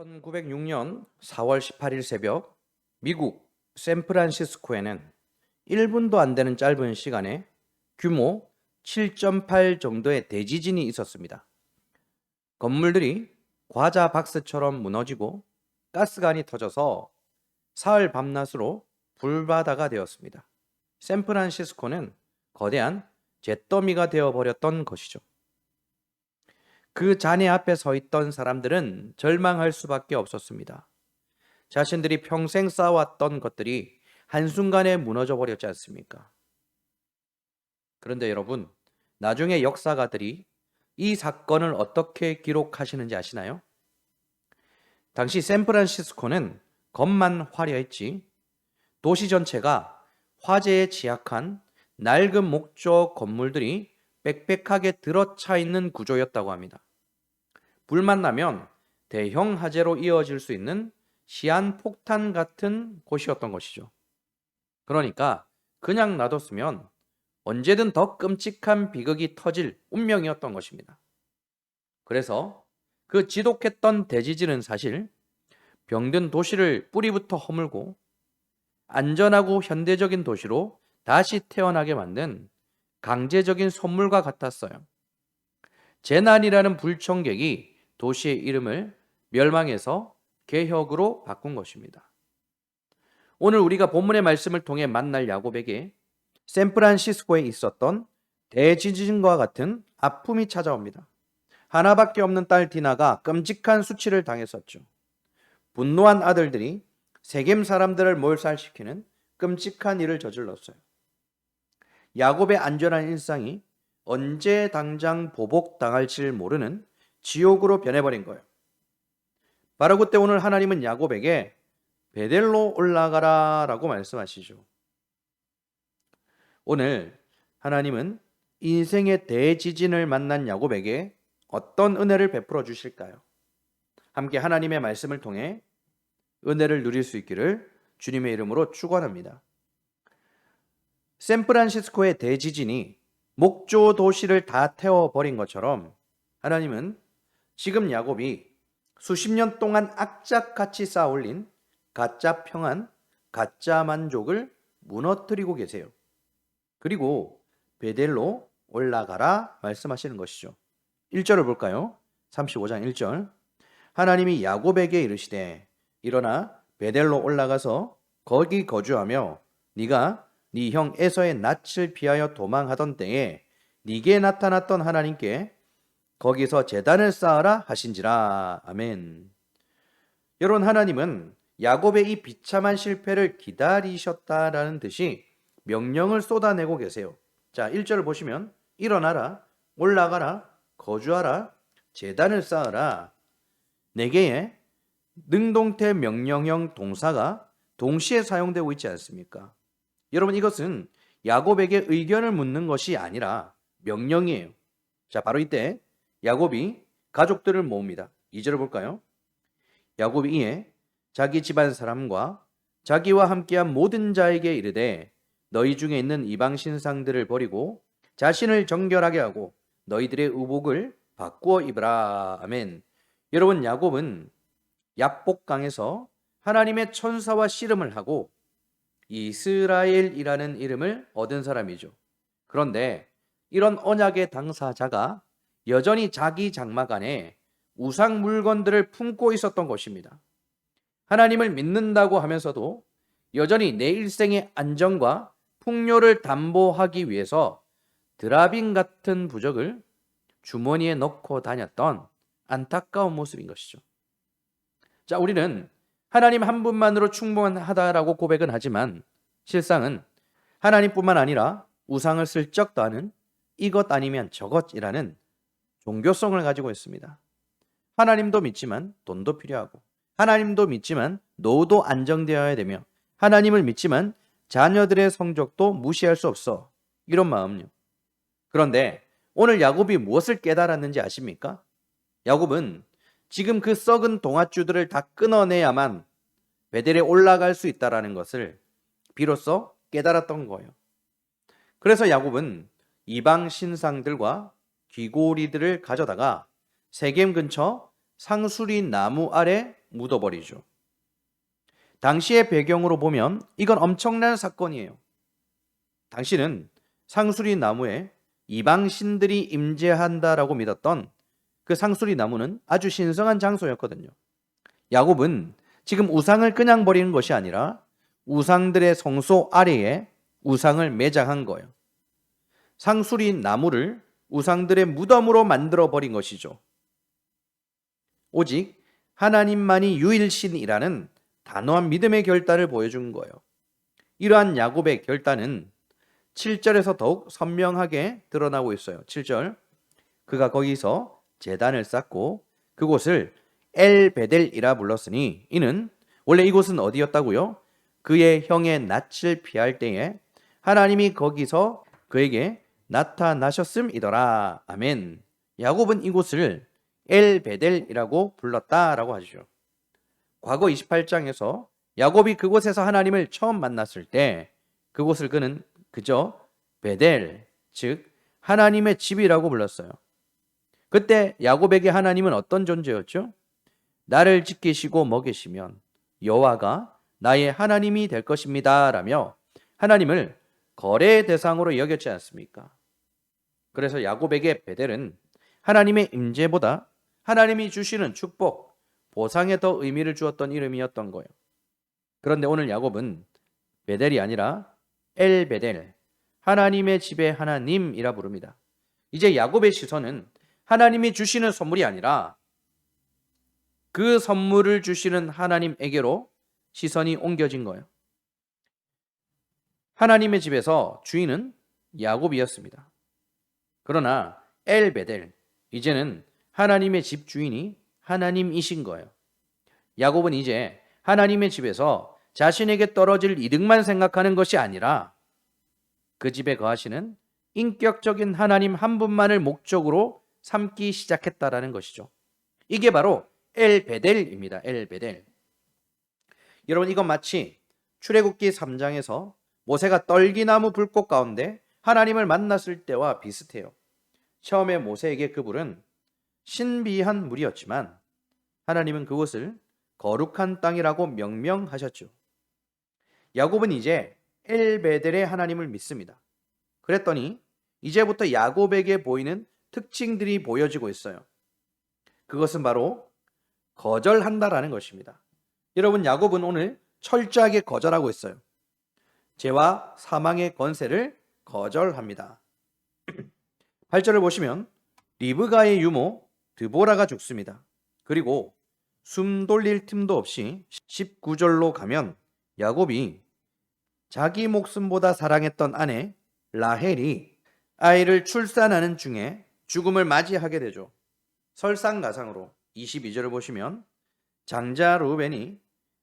1906년 4월 18일 새벽 미국 샌프란시스코에는 1분도 안 되는 짧은 시간에 규모 7.8 정도의 대지진이 있었습니다. 건물들이 과자 박스처럼 무너지고 가스관이 터져서 사흘 밤낮으로 불바다가 되었습니다. 샌프란시스코는 거대한 잿더미가 되어버렸던 것이죠. 그 잔해 앞에 서 있던 사람들은 절망할 수밖에 없었습니다. 자신들이 평생 쌓아왔던 것들이 한순간에 무너져 버렸지 않습니까? 그런데 여러분, 나중에 역사가들이 이 사건을 어떻게 기록하시는지 아시나요? 당시 샌프란시스코는 겉만 화려했지 도시 전체가 화재에 취약한 낡은 목조 건물들이 빽빽하게 들어차 있는 구조였다고 합니다. 불만 나면 대형 화재로 이어질 수 있는 시한폭탄 같은 곳이었던 것이죠. 그러니까 그냥 놔뒀으면 언제든 더 끔찍한 비극이 터질 운명이었던 것입니다. 그래서 그 지독했던 대지진은 사실 병든 도시를 뿌리부터 허물고 안전하고 현대적인 도시로 다시 태어나게 만든 강제적인 선물과 같았어요. 재난이라는 불청객이 도시의 이름을 멸망에서 개혁으로 바꾼 것입니다. 오늘 우리가 본문의 말씀을 통해 만날 야곱에게 샌프란시스코에 있었던 대지진과 같은 아픔이 찾아옵니다. 하나밖에 없는 딸 디나가 끔찍한 수치를 당했었죠. 분노한 아들들이 세겜 사람들을 몰살시키는 끔찍한 일을 저질렀어요. 야곱의 안전한 일상이 언제 당장 보복당할지 모르는 지옥으로 변해버린 거예요. 바로 그때 오늘 하나님은 야곱에게 베델로 올라가라 라고 말씀하시죠. 오늘 하나님은 인생의 대지진을 만난 야곱에게 어떤 은혜를 베풀어 주실까요? 함께 하나님의 말씀을 통해 은혜를 누릴 수 있기를 주님의 이름으로 축원합니다. 샌프란시스코의 대지진이 목조 도시를 다 태워버린 것처럼 하나님은 지금 야곱이 수십 년 동안 악착같이 쌓아올린 가짜 평안, 가짜 만족을 무너뜨리고 계세요. 그리고 베델로 올라가라 말씀하시는 것이죠. 1절을 볼까요? 35장 1절. 하나님이 야곱에게 이르시되 일어나 베델로 올라가서 거기 거주하며 네가 네 형 에서의 낯을 피하여 도망하던 때에 네게 나타났던 하나님께 거기서 제단을 쌓아라 하신지라. 아멘. 여러분, 하나님은 야곱의 이 비참한 실패를 기다리셨다라는 듯이 명령을 쏟아내고 계세요. 자, 1절을 보시면 일어나라, 올라가라, 거주하라, 제단을 쌓아라. 4개의 능동태 명령형 동사가 동시에 사용되고 있지 않습니까? 여러분, 이것은 야곱에게 의견을 묻는 것이 아니라 명령이에요. 자, 바로 이때 야곱이 가족들을 모읍니다. 2절을 볼까요? 야곱이 이에 자기 집안 사람과 자기와 함께한 모든 자에게 이르되 너희 중에 있는 이방 신상들을 버리고 자신을 정결하게 하고 너희들의 의복을 바꾸어 입으라. 아멘. 여러분, 야곱은 야복강에서 하나님의 천사와 씨름을 하고 이스라엘이라는 이름을 얻은 사람이죠. 그런데 이런 언약의 당사자가 여전히 자기 장막 안에 우상 물건들을 품고 있었던 것입니다. 하나님을 믿는다고 하면서도 여전히 내 일생의 안정과 풍요를 담보하기 위해서 드라빈 같은 부적을 주머니에 넣고 다녔던 안타까운 모습인 것이죠. 자, 우리는 하나님 한 분만으로 충분하다라고 고백은 하지만 실상은 하나님뿐만 아니라 우상을 슬쩍 더하는 이것 아니면 저것이라는 종교성을 가지고 있습니다. 하나님도 믿지만 돈도 필요하고, 하나님도 믿지만 노후도 안정되어야 되며, 하나님을 믿지만 자녀들의 성적도 무시할 수 없어. 이런 마음요. 그런데 오늘 야곱이 무엇을 깨달았는지 아십니까? 야곱은 지금 그 썩은 동아줄들을 다 끊어내야만 베델에 올라갈 수 있다는 것을 비로소 깨달았던 거예요. 그래서 야곱은 이방 신상들과 귀고리들을 가져다가 세겜 근처 상수리 나무 아래 묻어버리죠. 당시의 배경으로 보면 이건 엄청난 사건이에요. 당시는 상수리 나무에 이방 신들이 임재한다라고 믿었던 그 상수리 나무는 아주 신성한 장소였거든요. 야곱은 지금 우상을 그냥 버리는 것이 아니라 우상들의 성소 아래에 우상을 매장한 거예요. 상수리 나무를 우상들의 무덤으로 만들어 버린 것이죠. 오직 하나님만이 유일신이라는 단호한 믿음의 결단을 보여준 거예요. 이러한 야곱의 결단은 7절에서 더욱 선명하게 드러나고 있어요. 7절, 그가 거기서 제단을 쌓고 그곳을 엘베델이라 불렀으니 이는 원래 이곳은 어디였다고요? 그의 형의 낯을 피할 때에 하나님이 거기서 그에게 나타나셨음이더라. 아멘. 야곱은 이곳을 엘베델이라고 불렀다라고 하죠. 과거 28장에서 야곱이 그곳에서 하나님을 처음 만났을 때 그곳을 그는 그저 베델, 즉 하나님의 집이라고 불렀어요. 그때 야곱에게 하나님은 어떤 존재였죠? 나를 지키시고 먹이시면 여호와가 나의 하나님이 될 것입니다 라며 하나님을 거래 대상으로 여겼지 않습니까? 그래서 야곱에게 베델은 하나님의 임재보다 하나님이 주시는 축복, 보상에 더 의미를 주었던 이름이었던 거예요. 그런데 오늘 야곱은 베델이 아니라 엘베델, 하나님의 집의 하나님이라 부릅니다. 이제 야곱의 시선은 하나님이 주시는 선물이 아니라 그 선물을 주시는 하나님에게로 시선이 옮겨진 거예요. 하나님의 집에서 주인은 야곱이었습니다. 그러나 엘베델, 이제는 하나님의 집 주인이 하나님이신 거예요. 야곱은 이제 하나님의 집에서 자신에게 떨어질 이득만 생각하는 것이 아니라 그 집에 거하시는 인격적인 하나님 한 분만을 목적으로 삼기 시작했다라는 것이죠. 이게 바로 엘베델입니다. 엘베델. 여러분, 이건 마치 출애굽기 3장에서 모세가 떨기나무 불꽃 가운데 하나님을 만났을 때와 비슷해요. 처음에 모세에게 그 불은 신비한 물이었지만 하나님은 그곳을 거룩한 땅이라고 명명하셨죠. 야곱은 이제 엘베델의 하나님을 믿습니다. 그랬더니 이제부터 야곱에게 보이는 특징들이 보여지고 있어요. 그것은 바로 거절한다라는 것입니다. 여러분, 야곱은 오늘 철저하게 거절하고 있어요. 죄와 사망의 권세를 거절합니다. 8절을 보시면 리브가의 유모 드보라가 죽습니다. 그리고 숨 돌릴 틈도 없이 19절로 가면 야곱이 자기 목숨보다 사랑했던 아내 라헬이 아이를 출산하는 중에 죽음을 맞이하게 되죠. 설상가상으로 22절을 보시면 장자 르우벤이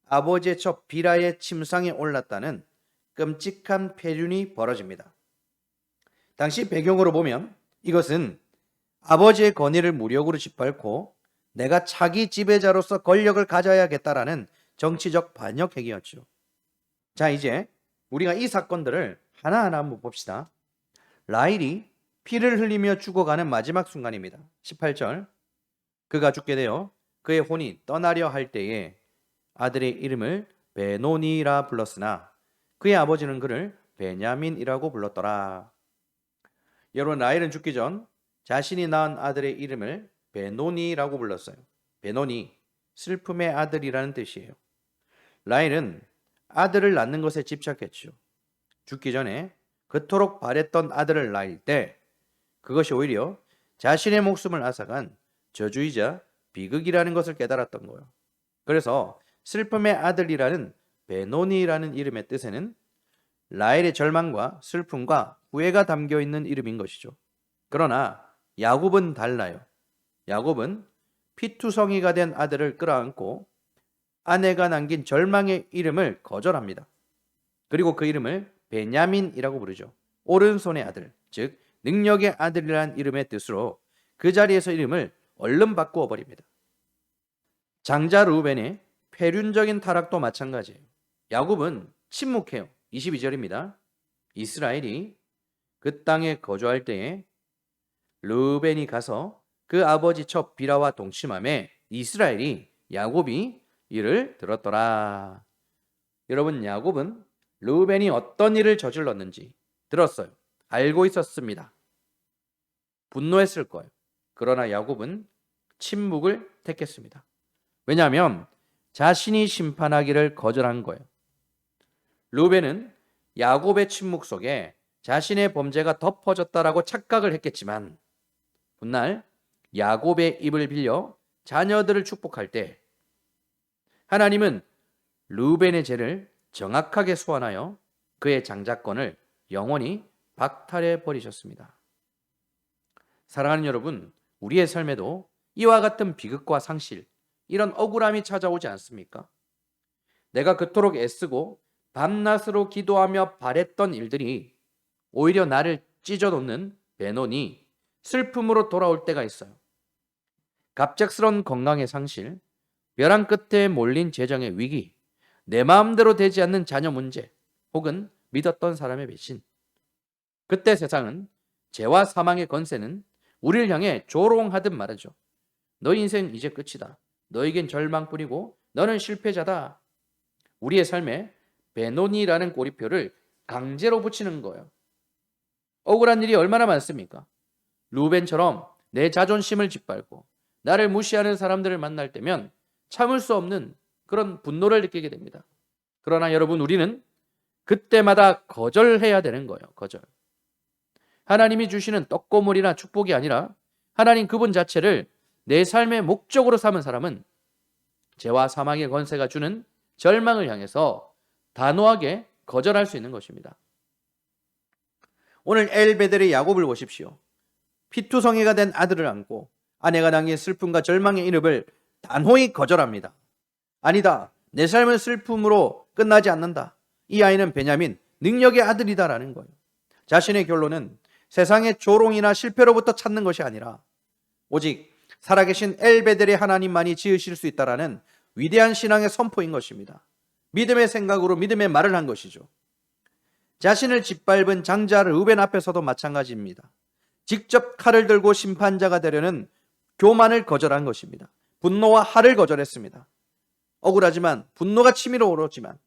아버지의 첩 비라의 침상에 올랐다는 끔찍한 폐륜이 벌어집니다. 당시 배경으로 보면 이것은 아버지의 권위를 무력으로 짓밟고 내가 차기 지배자로서 권력을 가져야겠다라는 정치적 반역 행위였죠. 자, 이제 우리가 이 사건들을 하나하나 한번 봅시다. 라헬이 피를 흘리며 죽어가는 마지막 순간입니다. 18절, 그가 죽게 되어 그의 혼이 떠나려 할 때에 아들의 이름을 베노니라 불렀으나 그의 아버지는 그를 베냐민이라고 불렀더라. 여러분, 라헬은 죽기 전 자신이 낳은 아들의 이름을 베노니라고 불렀어요. 베노니, 슬픔의 아들이라는 뜻이에요. 라헬은 아들을 낳는 것에 집착했죠. 죽기 전에 그토록 바랬던 아들을 낳을 때 그것이 오히려 자신의 목숨을 앗아간 저주이자 비극이라는 것을 깨달았던 거예요. 그래서 슬픔의 아들이라는 베노니라는 이름의 뜻에는 라헬의 절망과 슬픔과 후회가 담겨 있는 이름인 것이죠. 그러나 야곱은 달라요. 야곱은 피투성이가 된 아들을 끌어안고 아내가 남긴 절망의 이름을 거절합니다. 그리고 그 이름을 베냐민이라고 부르죠. 오른손의 아들, 즉 능력의 아들이라는 이름의 뜻으로 그 자리에서 이름을 얼른 바꾸어 버립니다. 장자 르우벤의 폐륜적인 타락도 마찬가지예요. 야곱은 침묵해요. 22절입니다. 이스라엘이 그 땅에 거주할 때에 르우벤이 가서 그 아버지 첩 비라와 동침함에 이스라엘이 야곱이 일을 들었더라. 여러분, 야곱은 르우벤이 어떤 일을 저질렀는지 들었어요. 알고 있었습니다. 분노했을 거예요. 그러나 야곱은 침묵을 택했습니다. 왜냐하면 자신이 심판하기를 거절한 거예요. 르우벤은 야곱의 침묵 속에 자신의 범죄가 덮어졌다라고 착각을 했겠지만 훗날 야곱의 입을 빌려 자녀들을 축복할 때 하나님은 르우벤의 죄를 정확하게 소환하여 그의 장자권을 영원히 박탈해 버리셨습니다. 사랑하는 여러분, 우리의 삶에도 이와 같은 비극과 상실, 이런 억울함이 찾아오지 않습니까? 내가 그토록 애쓰고 밤낮으로 기도하며 바랬던 일들이 오히려 나를 찢어놓는 배논이 슬픔으로 돌아올 때가 있어요. 갑작스런 건강의 상실, 벼랑 끝에 몰린 재정의 위기, 내 마음대로 되지 않는 자녀 문제, 혹은 믿었던 사람의 배신. 그때 세상은, 죄와 사망의 권세는 우리를 향해 조롱하듯 말하죠. 너 인생 이제 끝이다. 너에겐 절망뿐이고 너는 실패자다. 우리의 삶에 베노니라는 꼬리표를 강제로 붙이는 거예요. 억울한 일이 얼마나 많습니까? 루벤처럼 내 자존심을 짓밟고 나를 무시하는 사람들을 만날 때면 참을 수 없는 그런 분노를 느끼게 됩니다. 그러나 여러분, 우리는 그때마다 거절해야 되는 거예요. 거절. 하나님이 주시는 떡고물이나 축복이 아니라 하나님 그분 자체를 내 삶의 목적으로 삼은 사람은 죄와 사망의 권세가 주는 절망을 향해서 단호하게 거절할 수 있는 것입니다. 오늘 엘베델의 야곱을 보십시오. 피투성이가 된 아들을 안고 아내가 남긴 슬픔과 절망의 이름을 단호히 거절합니다. 아니다. 내 삶은 슬픔으로 끝나지 않는다. 이 아이는 베냐민, 능력의 아들이다라는 거예요. 자신의 결론은 세상의 조롱이나 실패로부터 찾는 것이 아니라 오직 살아계신 엘베델의 하나님만이 지으실 수 있다라는 위대한 신앙의 선포인 것입니다. 믿음의 생각으로 믿음의 말을 한 것이죠. 자신을 짓밟은 장자 르우벤 앞에서도 마찬가지입니다. 직접 칼을 들고 심판자가 되려는 교만을 거절한 것입니다. 분노와 화를 거절했습니다. 억울하지만 분노가 치밀어 오르지만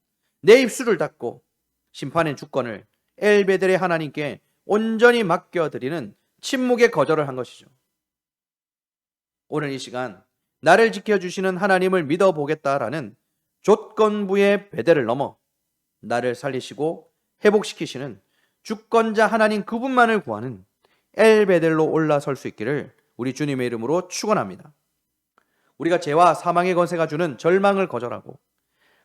내 입술을 닫고 심판의 주권을 엘베델의 하나님께 온전히 맡겨드리는 침묵의 거절을 한 것이죠. 오늘 이 시간 나를 지켜주시는 하나님을 믿어보겠다라는 조건부의 배대를 넘어 나를 살리시고 회복시키시는 주권자 하나님 그분만을 구하는 엘베델로 올라설 수 있기를 우리 주님의 이름으로 축원합니다. 우리가 죄와 사망의 권세가 주는 절망을 거절하고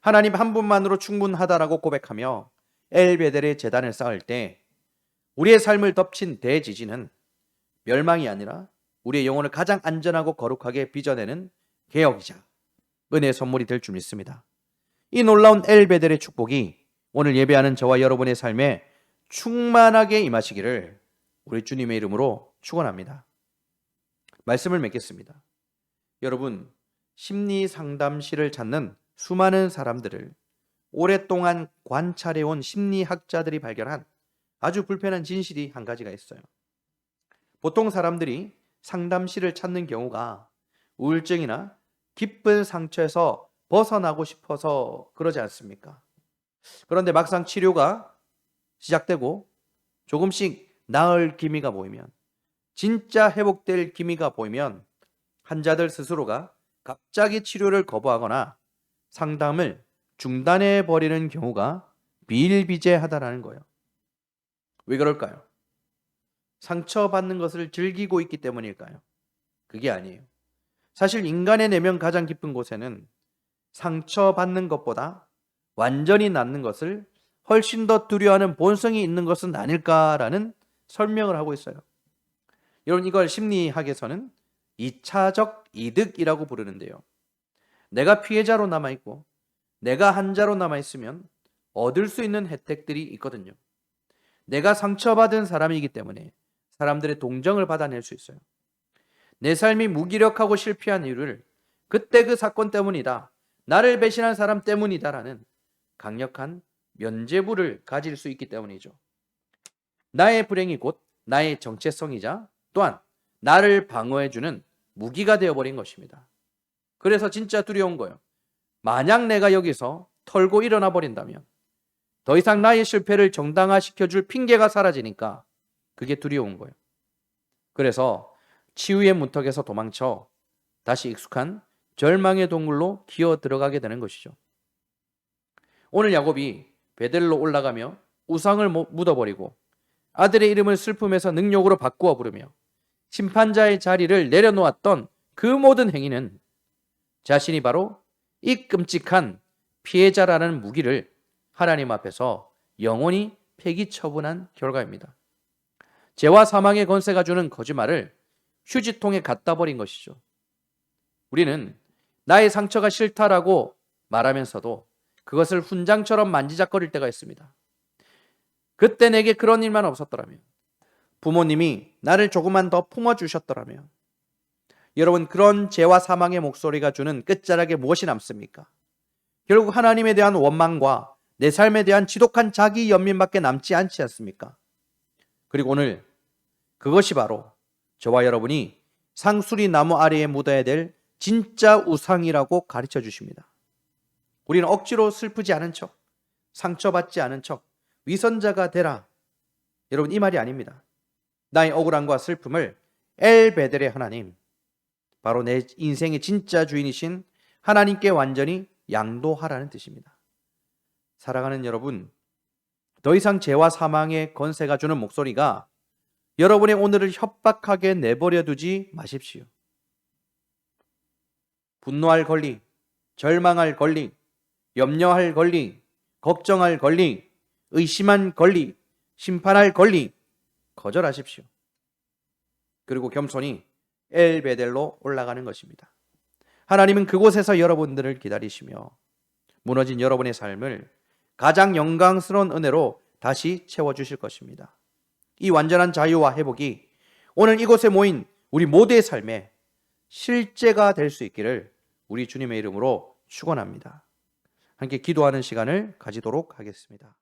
하나님 한 분만으로 충분하다라고 고백하며 엘베델의 제단을 쌓을 때 우리의 삶을 덮친 대지진은 멸망이 아니라 우리의 영혼을 가장 안전하고 거룩하게 빚어내는 개혁이자 은혜의 선물이 될 줄 믿습니다. 이 놀라운 엘베델의 축복이 오늘 예배하는 저와 여러분의 삶에 충만하게 임하시기를 우리 주님의 이름으로 축원합니다. 말씀을 맺겠습니다. 여러분, 심리 상담실을 찾는 수많은 사람들을 오랫동안 관찰해온 심리학자들이 발견한 아주 불편한 진실이 한 가지가 있어요. 보통 사람들이 상담실을 찾는 경우가 우울증이나 깊은 상처에서 벗어나고 싶어서 그러지 않습니까? 그런데 막상 치료가 시작되고 조금씩 나을 기미가 보이면, 진짜 회복될 기미가 보이면 환자들 스스로가 갑자기 치료를 거부하거나 상담을 중단해 버리는 경우가 비일비재하다라는 거예요. 왜 그럴까요? 상처받는 것을 즐기고 있기 때문일까요? 그게 아니에요. 사실 인간의 내면 가장 깊은 곳에는 상처받는 것보다 완전히 낫는 것을 훨씬 더 두려워하는 본성이 있는 것은 아닐까라는 설명을 하고 있어요. 여러분, 이걸 심리학에서는 2차적 이득이라고 부르는데요. 내가 피해자로 남아있고 내가 환자로 남아있으면 얻을 수 있는 혜택들이 있거든요. 내가 상처받은 사람이기 때문에 사람들의 동정을 받아낼 수 있어요. 내 삶이 무기력하고 실패한 이유를 그때 그 사건 때문이다, 나를 배신한 사람 때문이다라는 강력한 면죄부를 가질 수 있기 때문이죠. 나의 불행이 곧 나의 정체성이자 또한 나를 방어해주는 무기가 되어버린 것입니다. 그래서 진짜 두려운 거예요. 만약 내가 여기서 털고 일어나 버린다면 더 이상 나의 실패를 정당화시켜줄 핑계가 사라지니까 그게 두려운 거예요. 그래서 치유의 문턱에서 도망쳐 다시 익숙한 절망의 동굴로 기어 들어가게 되는 것이죠. 오늘 야곱이 베델로 올라가며 우상을 묻어버리고 아들의 이름을 슬픔에서 능력으로 바꾸어 부르며 심판자의 자리를 내려놓았던 그 모든 행위는 자신이 바로 이 끔찍한 피해자라는 무기를 하나님 앞에서 영원히 폐기 처분한 결과입니다. 죄와 사망의 권세가 주는 거짓말을 휴지통에 갖다 버린 것이죠. 우리는 나의 상처가 싫다라고 말하면서도 그것을 훈장처럼 만지작거릴 때가 있습니다. 그때 내게 그런 일만 없었더라면, 부모님이 나를 조금만 더 품어주셨더라면, 여러분, 그런 죄와 사망의 목소리가 주는 끝자락에 무엇이 남습니까? 결국 하나님에 대한 원망과 내 삶에 대한 지독한 자기 연민밖에 남지 않지 않습니까? 그리고 오늘 그것이 바로 저와 여러분이 상수리 나무 아래에 묻어야 될 진짜 우상이라고 가르쳐 주십니다. 우리는 억지로 슬프지 않은 척, 상처받지 않은 척, 위선자가 되라. 여러분, 이 말이 아닙니다. 나의 억울함과 슬픔을 엘베델의 하나님, 바로 내 인생의 진짜 주인이신 하나님께 완전히 양도하라는 뜻입니다. 사랑하는 여러분, 더 이상 죄와 사망의 권세가 주는 목소리가 여러분의 오늘을 협박하게 내버려 두지 마십시오. 분노할 권리, 절망할 권리, 염려할 권리, 걱정할 권리, 의심한 권리, 심판할 권리 거절하십시오. 그리고 겸손히 엘베델로 올라가는 것입니다. 하나님은 그곳에서 여러분들을 기다리시며 무너진 여러분의 삶을 가장 영광스러운 은혜로 다시 채워주실 것입니다. 이 완전한 자유와 회복이 오늘 이곳에 모인 우리 모두의 삶에 실제가 될 수 있기를 우리 주님의 이름으로 축원합니다. 함께 기도하는 시간을 가지도록 하겠습니다.